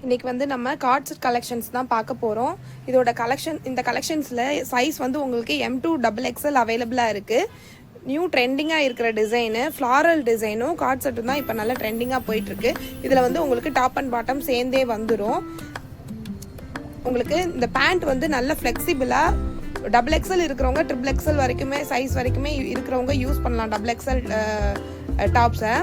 இன்றைக்கி வந்து நம்ம கார்ட் செட் கலெக்ஷன்ஸ் தான் பார்க்க போகிறோம். இதோட இந்த கலெக்ஷன்ஸில் சைஸ் வந்து உங்களுக்கு M2 XXL அவைலபிளாக இருக்குது. நியூ ட்ரெண்டிங்காக இருக்கிற டிசைனு ஃப்ளாரல் டிசைனும் கார்ட் செட்டும் தான் இப்போ நல்லா ட்ரெண்டிங்காக போயிட்டுருக்கு. இதில் வந்து உங்களுக்கு டாப் அண்ட் பாட்டம் சேர்ந்தே வந்துடும். உங்களுக்கு இந்த பேண்ட் வந்து நல்ல ஃப்ளெக்சிபிளாக XXL இருக்கிறவங்க XXL வரைக்குமே சைஸ் வரைக்குமே இருக்கிறவங்க யூஸ் பண்ணலாம். XXL டாப்ஸை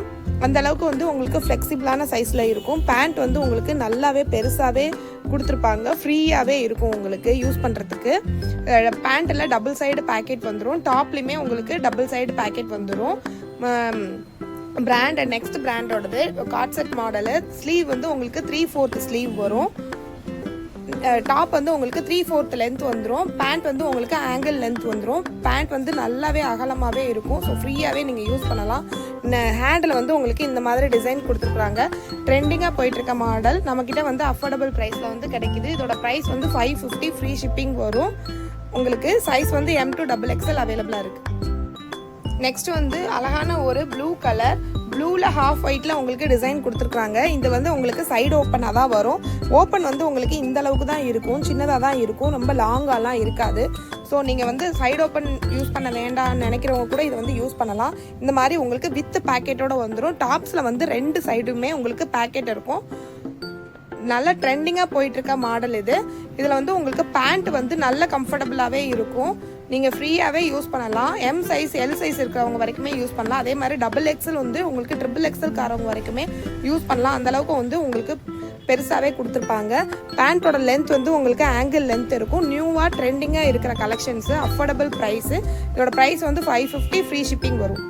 அந்த அளவுக்கு வந்து உங்களுக்கு ஃப்ளெக்சிபிளான சைஸில் இருக்கும். பேண்ட் வந்து உங்களுக்கு நல்லாவே பெருசாகவே கொடுத்துருப்பாங்க, ஃப்ரீயாகவே இருக்கும் உங்களுக்கு யூஸ் பண்ணுறதுக்கு. பேண்ட்டில் டபுள் சைடு பேக்கெட் வந்துடும், டாப்லேயுமே உங்களுக்கு டபுள் சைடு பேக்கெட் வந்துடும். பிராண்ட் நெக்ஸ்ட் பிராண்டோடது கார்ட் செட் மாடலு. ஸ்லீவ் வந்து உங்களுக்கு 3/4 ஸ்லீவ் வரும். டாப் வந்து உங்களுக்கு 3/4 லென்த் வந்துடும். பேண்ட் வந்து உங்களுக்கு ஆங்கிள் லென்த் வந்துடும். பேண்ட் வந்து நல்லாவே அகலமாகவே இருக்கும். ஸோ ஃப்ரீயாகவே நீங்கள் யூஸ் பண்ணலாம். ஹேண்டில் வந்து உங்களுக்கு இந்த மாதிரி டிசைன் கொடுத்துருக்குறாங்க. ட்ரெண்டிங்காக போயிட்டுருக்க மாடல் நம்மக்கிட்ட வந்து அஃபோர்டபுள் ப்ரைஸில் வந்து கிடைக்குது. இதோட ப்ரைஸ் வந்து 550 ஃப்ரீ ஷிப்பிங் வரும். உங்களுக்கு சைஸ் வந்து M2 XXL அவைலபிளாக இருக்குது. நெக்ஸ்ட் வந்து அழகான ஒரு ப்ளூ கலர், ப்ளூவில் ஹாஃப் ஒயிட்டில் உங்களுக்கு டிசைன் கொடுத்துருக்குறாங்க. இது வந்து உங்களுக்கு சைடு ஓப்பனாக தான் வரும். ஓப்பன் வந்து உங்களுக்கு இந்த அளவுக்கு தான் இருக்கும், சின்னதாக தான் இருக்கும், ரொம்ப லாங்காலாம் இருக்காது. ஸோ நீங்கள் வந்து சைடு ஓப்பன் யூஸ் பண்ண வேண்டாம்னு நினைக்கிறவங்க கூட இதை வந்து யூஸ் பண்ணலாம். இந்த மாதிரி உங்களுக்கு வித் பேக்கெட்டோடு வந்துடும். டாப்ஸில் வந்து 2 சைடுமே உங்களுக்கு பேக்கெட் இருக்கும். நல்ல ட்ரெண்டிங்காக போயிட்டுருக்க மாடல் இது. இதில் வந்து உங்களுக்கு பேண்ட் வந்து நல்ல கம்ஃபர்டபுளாகவே இருக்கும். நீங்கள் ஃப்ரீயாகவே யூஸ் பண்ணலாம். M சைஸ் L சைஸ் இருக்கிறவங்க வரைக்குமே யூஸ் பண்ணலாம். அதே மாதிரி XXL வந்து உங்களுக்கு XXL காரவங்க வரைக்குமே யூஸ் பண்ணலாம். அந்தளவுக்கு வந்து உங்களுக்கு பெருசாகவே கொடுத்துருப்பாங்க. பேண்ட்டோட லென்த் வந்து உங்களுக்கு ஆங்கிள் லென்த் இருக்கும். நியூவாக ட்ரெண்டிங்காக இருக்கிற கலெக்ஷன்ஸு, அஃபோர்டபுள் ப்ரைஸு. இதோட ப்ரைஸ் வந்து 550 ஃப்ரீ ஷிப்பிங் வரும்.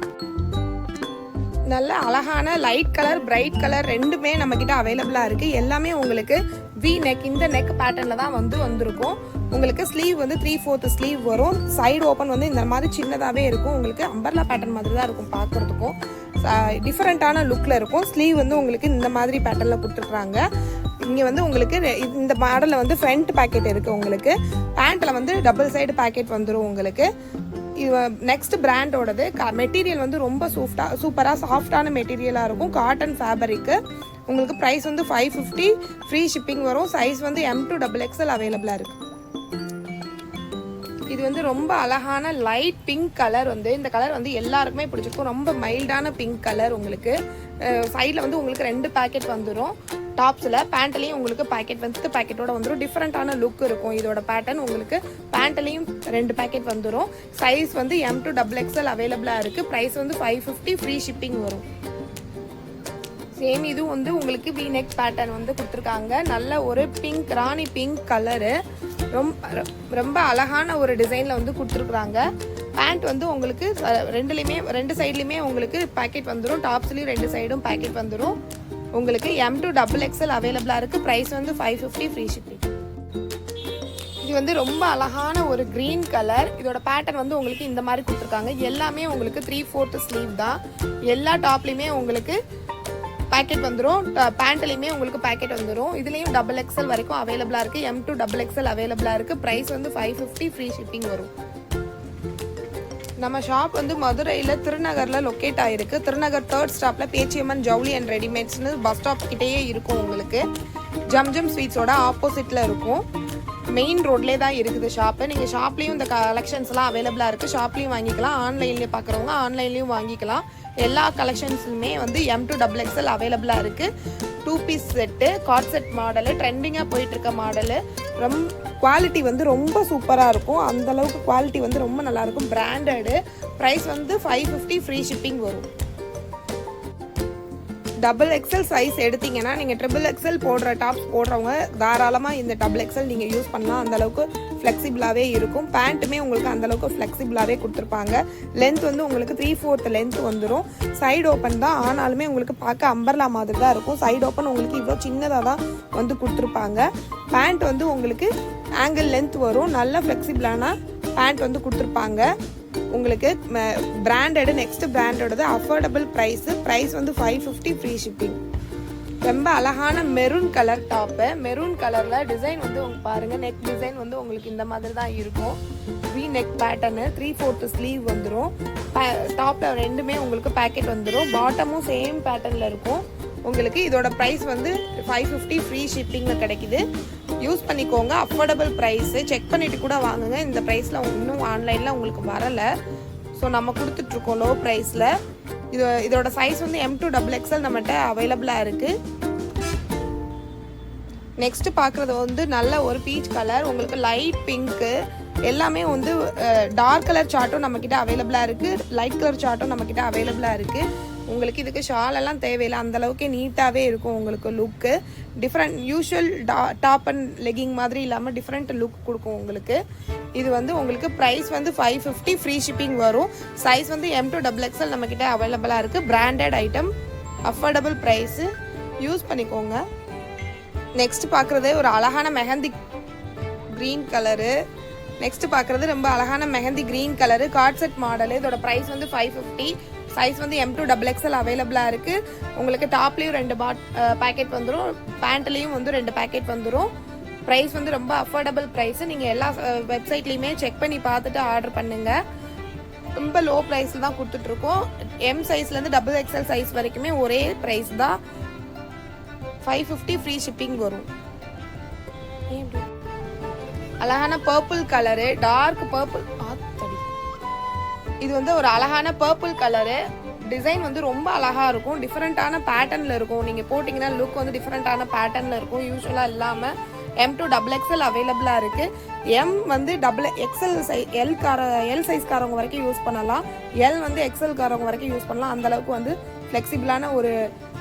நல்ல அழகான லைட் கலர், பிரைட் கலர் ரெண்டுமே நம்மக்கிட்ட அவைலபிளாக இருக்குது. எல்லாமே உங்களுக்கு V நெக், இந்த நெக் பேட்டர்னில் தான் வந்திருக்கும். உங்களுக்கு ஸ்லீவ் வந்து 3/4 ஸ்லீவ் வரும். சைடு ஓப்பன் வந்து இந்த மாதிரி சின்னதாகவே இருக்கும். உங்களுக்கு அம்பர்லா பேட்டர்ன் மாதிரி தான் இருக்கும் பார்க்குறதுக்கும். டிஃப்ரெண்ட்டான லுக்கில் இருக்கும். ஸ்லீவ் வந்து உங்களுக்கு இந்த மாதிரி பேட்டர்னில் கொடுத்துருக்குறாங்க. இங்கே வந்து உங்களுக்கு இந்த மாடலில் வந்து ஃப்ரண்ட் பேக்கெட் இருக்குது. உங்களுக்கு பேண்ட்டில் வந்து டபுள் சைடு பேக்கெட் வந்துடும். உங்களுக்கு நெக்ஸ்ட் பிராண்டோடது மெட்டீரியல் வந்து ரொம்ப சூப்பராக சாஃப்டான மெட்டீரியலாக இருக்கும். Cotton fabric. உங்களுக்கு ப்ரைஸ் வந்து 550 ஃப்ரீ ஷிப்பிங் வரும். சைஸ் வந்து M2 XXL அவைலபிளாக இருக்குது. இது வந்து ரொம்ப அழகான லைட் பிங்க் கலர். வந்து இந்த கலர் வந்து எல்லாருக்குமே பிடிச்சிருக்கும். ரொம்ப மைல்டான பிங்க் கலர். உங்களுக்கு சைடில் வந்து உங்களுக்கு 2 பேக்கெட் வந்துடும். டாப்ஸில் பேண்ட்லேயும் உங்களுக்கு பேக்கெட் வந்து பேக்கெட்டோட வந்துடும். டிஃப்ரெண்ட்டான லுக் இருக்கும் இதோட பேட்டர்ன். உங்களுக்கு பேண்ட்லேயும் 2 பேக்கெட் வந்துடும். சைஸ் வந்து M2 XXL அவைலபிளாக இருக்குது. ப்ரைஸ் வந்து 550 ஃப்ரீ ஷிப்பிங் வரும். சேம் இது வந்து உங்களுக்கு V நெக் பேட்டர்ன் வந்து கொடுத்துருக்காங்க. நல்ல ஒரு பிங்க், ராணி பிங்க் கலரு. ரொம்ப அழகான ஒரு டிசைனில் வந்து கொடுத்துருக்குறாங்க. பேண்ட் வந்து உங்களுக்கு 2 சைட்லேயுமே உங்களுக்கு பேக்கெட் வந்துடும். டாப்ஸ்லேயும் 2 சைடும் பேக்கெட் வந்துடும். உங்களுக்கு M2 XXL அவைலபிளாக இருக்குது. ப்ரைஸ் வந்து 550 ஃப்ரீ ஷிப்பிங். இது வந்து ரொம்ப அழகான ஒரு க்ரீன் கலர். இதோட பேட்டர்ன் வந்து உங்களுக்கு இந்த மாதிரி கொடுத்துருக்காங்க. எல்லாமே உங்களுக்கு 3/4 ஸ்லீவ் தான். எல்லா டாப்லேயுமே உங்களுக்கு பேக்கெட் வந்துடும். பேண்ட்லேயுமே உங்களுக்கு பேக்கெட் வந்துடும். இதுலேயும் XXL வரைக்கும் அவைலபிளாக இருக்குது. M2 XXL அவைலபிளாக இருக்குது. ப்ரைஸ் வந்து 550 ஃப்ரீ ஷிப்பிங் வரும். நம்ம ஷாப் வந்து மதுரையில் திருநகரில் லொக்கேட் ஆகிருக்கு. திருநகர் 3rd ஸ்டாப்பில் பேச்சியம்மன் ஜவுளி அண்ட் ரெடிமேட்ஸ்னு பஸ் ஸ்டாப் கிட்டேயே இருக்கும். உங்களுக்கு ஜம் ஸ்வீட்ஸோட ஆப்போசிட்டில் இருக்கும். மெயின் ரோட்லேயே தான் இருக்குது ஷாப்பு. நீங்கள் ஷாப்லேயும் இந்த கலெக்ஷன்ஸ்லாம் அவைலபிளாக இருக்குது. ஷாப்லேயும் வாங்கிக்கலாம், ஆன்லைன்லேயே பார்க்குறவங்க ஆன்லைன்லேயும் வாங்கிக்கலாம். எல்லா கலெக்ஷன்ஸுமே வந்து M2 XXL அவைலபிளாக இருக்குது. 2 piece set, co-ord set model, ட்ரெண்டிங்காக போயிட்டுருக்க மாடலு. குவாலிட்டி வந்து ரொம்ப சூப்பராக இருக்கும். அந்தளவுக்கு குவாலிட்டி வந்து ரொம்ப நல்லாயிருக்கும். பிராண்டடு. ப்ரைஸ் வந்து 550 ஃப்ரீ ஷிப்பிங் வரும். XXL சைஸ் எடுத்தீங்கன்னா நீங்கள் XXL போடுற டாப்ஸ் போடுறவங்க தாராளமாக இந்த XXL நீங்கள் யூஸ் பண்ணலாம். அந்தளவுக்கு ஃப்ளெக்சிபிளாகவே இருக்கும். பேண்ட்டுமே உங்களுக்கு அந்தளவுக்கு ஃப்ளெக்சிபிளாகவே கொடுத்துருப்பாங்க. லென்த் வந்து உங்களுக்கு 3/4 லென்த் வந்துடும். சைடு ஓப்பன் தான், ஆனாலுமே உங்களுக்கு பார்க்க அம்பர்லா மாதிரி தான் இருக்கும். சைடு ஓப்பன் உங்களுக்கு இவ்வளோ சின்னதாக தான் வந்து கொடுத்துருப்பாங்க. பேண்ட் வந்து உங்களுக்கு ஆங்கிள் லென்த் வரும். நல்ல ஃப்ளெக்சிபிளான பேண்ட் வந்து கொடுத்துருப்பாங்க. உங்களுக்கு பிராண்டடு நெக்ஸ்ட் பிராண்டோடது அஃபோர்டபுள் ப்ரைஸ் வந்து 550 ஃப்ரீ ஷிப்பிங். ரொம்ப அழகான மெரூன் கலர் டாப்பு. மெரூன் கலரில் டிசைன் வந்து உங்களுக்கு பாருங்கள். நெக் டிசைன் வந்து உங்களுக்கு இந்த மாதிரி தான் இருக்கும். V நெக் பேட்டர்னு, 3/4 ஸ்லீவ் வந்துடும். டாப்பில் 2மே உங்களுக்கு பேக்கெட் வந்துடும். பாட்டமும் சேம் பேட்டர்னில் இருக்கும். உங்களுக்கு இதோட ப்ரைஸ் வந்து 550 ஃப்ரீ ஷிப்பிங்கில் கிடைக்குது. யூஸ் பண்ணிக்கோங்க, அஃபோர்டபுள் ப்ரைஸு. செக் பண்ணிவிட்டு கூட வாங்குங்க. இந்த ப்ரைஸில் இன்னும் ஆன்லைனில் உங்களுக்கு வரலை. ஸோ நம்ம கொடுத்துட்ருக்கோம் லோ ப்ரைஸில். இதோட சைஸ் வந்து M2 XXL நம்மகிட்ட அவைலபிளாக இருக்குது. நெக்ஸ்ட் பார்க்குறது வந்து நல்ல ஒரு பீச் கலர், உங்களுக்கு லைட் பிங்க்கு, எல்லாமே வந்து டார்க் கலர் சார்ட்டும் நம்மக்கிட்ட அவைலபிளாக இருக்குது, லைட் கலர் சார்ட்டும் நம்மக்கிட்ட அவைலபிளாக இருக்குது. உங்களுக்கு இதுக்கு ஷாலெல்லாம் தேவையில்லை, அந்தளவுக்கு நீட்டாகவே இருக்கும் உங்களுக்கு look. Different usual top and legging மாதிரி இல்லாமல் டிஃப்ரெண்ட் லுக் கொடுக்கும் உங்களுக்கு. இது வந்து உங்களுக்கு ப்ரைஸ் வந்து 550 ஃப்ரீ ஷிப்பிங் வரும். சைஸ் வந்து M2 XXL நம்மக்கிட்ட அவைலபிளாக இருக்குது. Branded item, affordable price. Use பண்ணிக்கோங்க. நெக்ஸ்ட் பார்க்குறது ஒரு அழகான மெஹந்தி க்ரீன் கலரு. நெக்ஸ்ட் பார்க்குறது ரொம்ப அழகான mehndi green colour, card set model. இதோட ப்ரைஸ் வந்து 550. சைஸ் வந்து M2 XXL அவைலபிளாக இருக்குது. உங்களுக்கு டாப்லேயும் 2 பேக்கெட் வந்துடும், பேண்ட்லேயும் வந்து 2 பேக்கெட் வந்துடும். ப்ரைஸ் வந்து ரொம்ப அஃபோர்டபுள் ப்ரைஸு. நீங்கள் எல்லா வெப்சைட்லேயுமே செக் பண்ணி பார்த்துட்டு ஆர்டர் பண்ணுங்கள். ரொம்ப லோ ப்ரைஸில் தான் கொடுத்துட்ருக்கோம். M சைஸ்லேருந்து XXL சைஸ் வரைக்குமே ஒரே ப்ரைஸ் தான். 550 ஃப்ரீ ஷிப்பிங் வரும். அழகான பர்பிள் கலரு, டார்க் பர்பிள். இது வந்து ஒரு அழகான பர்பிள் கலரு. டிசைன் வந்து ரொம்ப அழகாக இருக்கும், டிஃப்ரெண்ட்டான பேட்டர்னில் இருக்கும். நீங்கள் போட்டிங்கன்னா லுக் வந்து டிஃப்ரெண்ட்டான பேட்டர்னில் இருக்கும், யூஸ்வலாக இல்லாமல். M2 XXL அவைலபிளாக இருக்குது. M வந்து XXL எல் சைஸ்காரவங்க வரைக்கும் யூஸ் பண்ணலாம், L வந்து XL காரவங்க வரைக்கும் யூஸ் பண்ணலாம். அந்தளவுக்கு வந்து ஃப்ளெக்சிபிளான ஒரு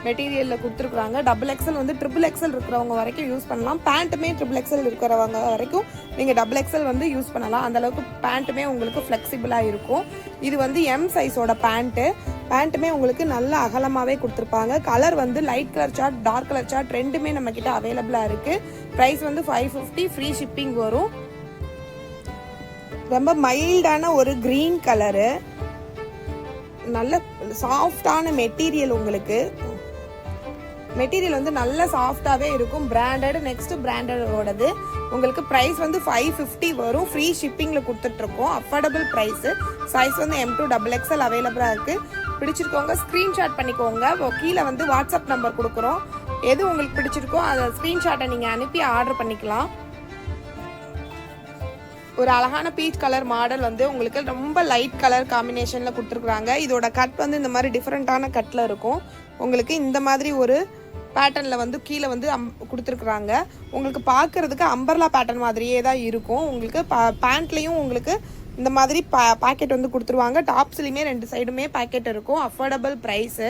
மெட்டீரியலில் கொடுத்துருக்குறாங்க. XXL வந்து XXL இருக்கிறவங்க வரைக்கும் யூஸ் பண்ணலாம். பேண்ட்டுமே XXL இருக்கிறவங்க வரைக்கும் நீங்கள் XXL வந்து யூஸ் பண்ணலாம். அந்தளவுக்கு பேண்ட்டுமே உங்களுக்கு ஃப்ளெக்சிபிளாக இருக்கும். இது வந்து M சைஸோட பேண்ட்டுமே உங்களுக்கு நல்ல அகலமாகவே கொடுத்துருப்பாங்க. கலர் வந்து light colour chart, dark colour chart ரெண்டுமே நம்மக்கிட்ட அவைலபிளாக இருக்குது. ப்ரைஸ் வந்து 550 ஃப்ரீ ஷிப்பிங் வரும். ரொம்ப மைல்டான ஒரு க்ரீன் கலரு, நல்ல சாஃப்டான மெட்டீரியல். உங்களுக்கு மெட்டீரியல் வந்து நல்ல சாஃப்டாகவே இருக்கும். பிராண்டட். நெக்ஸ்ட் பிராண்டடோடது உங்களுக்கு ப்ரைஸ் வந்து 550 வரும். ஃப்ரீ ஷிப்பிங்கில் கொடுத்துட்ருக்கோம், அஃபோர்டபுள் ப்ரைஸு. சைஸ் வந்து M2 XXL அவைலபிளாக இருக்குது. பிடிச்சிருக்கோங்க ஸ்க்ரீன்ஷாட் பண்ணிக்கோங்க. கீழே வந்து வாட்ஸ்அப் நம்பர் கொடுக்குறோம். எது உங்களுக்கு பிடிச்சிருக்கோ அதை ஸ்க்ரீன்ஷாட்டை நீங்கள் அனுப்பி ஆர்டர் பண்ணிக்கலாம். ஒரு அழகான பீச் கலர் மாடல் வந்து உங்களுக்கு ரொம்ப லைட் கலர் காம்பினேஷனில் கொடுத்துருக்குறாங்க. இதோட கட் வந்து இந்த மாதிரி டிஃப்ரெண்ட்டான கட்டில் இருக்கும். உங்களுக்கு இந்த மாதிரி ஒரு பேட்டர்னில் வந்து கீழே வந்து கொடுத்துருக்குறாங்க. உங்களுக்கு பார்க்குறதுக்கு அம்பர்லா பேட்டர்ன் மாதிரியே தான் இருக்கும். உங்களுக்கு பேண்ட்லேயும் உங்களுக்கு இந்த மாதிரி பேக்கெட் வந்து கொடுத்துருவாங்க. டாப்ஸ்லேயுமே 2 சைடுமே பேக்கெட் இருக்கும். Affordable price.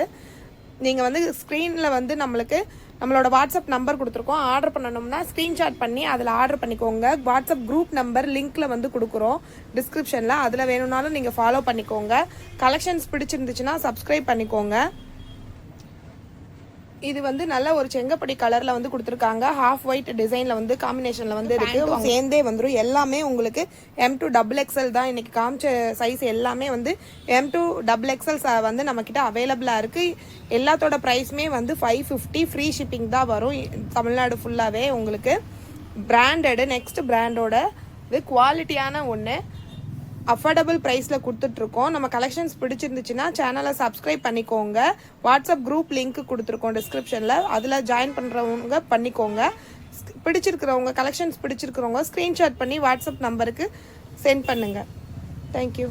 நீங்கள் வந்து ஸ்க்ரீனில் வந்து நம்மளோட வாட்ஸ்அப் நம்பர் கொடுத்துருக்கோம். ஆர்டர் பண்ணணும்னா ஸ்க்ரீன்ஷாட் பண்ணி அதில் ஆர்டர் பண்ணிக்கோங்க. வாட்ஸ்அப் குரூப் நம்பர் லிங்க்கில் வந்து கொடுக்குறோம் டிஸ்கிரிப்ஷனில். அதில் வேணும்னாலும் நீங்கள் ஃபாலோ பண்ணிக்கோங்க. கலெக்ஷன்ஸ் பிடிச்சிருந்துச்சுன்னா சப்ஸ்கிரைப் பண்ணிக்கோங்க. இது வந்து நல்ல ஒரு செங்கப்படி கலரில் வந்து கொடுத்துருக்காங்க. ஹாஃப் ஒயிட் டிசைனில் வந்து காம்பினேஷனில் வந்து இருக்குது. சேர்ந்தே வந்துடும். எல்லாமே உங்களுக்கு M2 XXL தான். இன்றைக்கி காமிச்ச சைஸ் எல்லாமே வந்து M2 XXL வந்து நம்மக்கிட்ட அவைலபிளாக இருக்குது. எல்லாத்தோட ப்ரைஸுமே வந்து 550 ஃப்ரீ ஷிப்பிங் தான் வரும் தமிழ்நாடு ஃபுல்லாகவே. உங்களுக்கு பிராண்டடு. நெக்ஸ்ட் பிராண்டோட இது குவாலிட்டியான ஒன்று, அஃபோர்டபுள் ப்ரைஸில் கொடுத்துட்ருக்கோம். நம்ம கலெக்ஷன்ஸ் பிடிச்சிருந்துச்சுன்னா சேனலை சப்ஸ்கிரைப் பண்ணிக்கோங்க. வாட்ஸ்அப் குரூப் லிங்க் கொடுத்துருக்கோம் டிஸ்கிரிப்ஷனில், அதில் ஜாயின் பண்ணுறவங்க பண்ணிக்கோங்க. பிடிச்சிருக்கிறவங்க கலெக்ஷன்ஸ் பிடிச்சிருக்கிறவங்க ஸ்க்ரீன்ஷாட் பண்ணி வாட்ஸ்அப் நம்பருக்கு சென்ட் பண்ணுங்கள். தேங்க்யூ.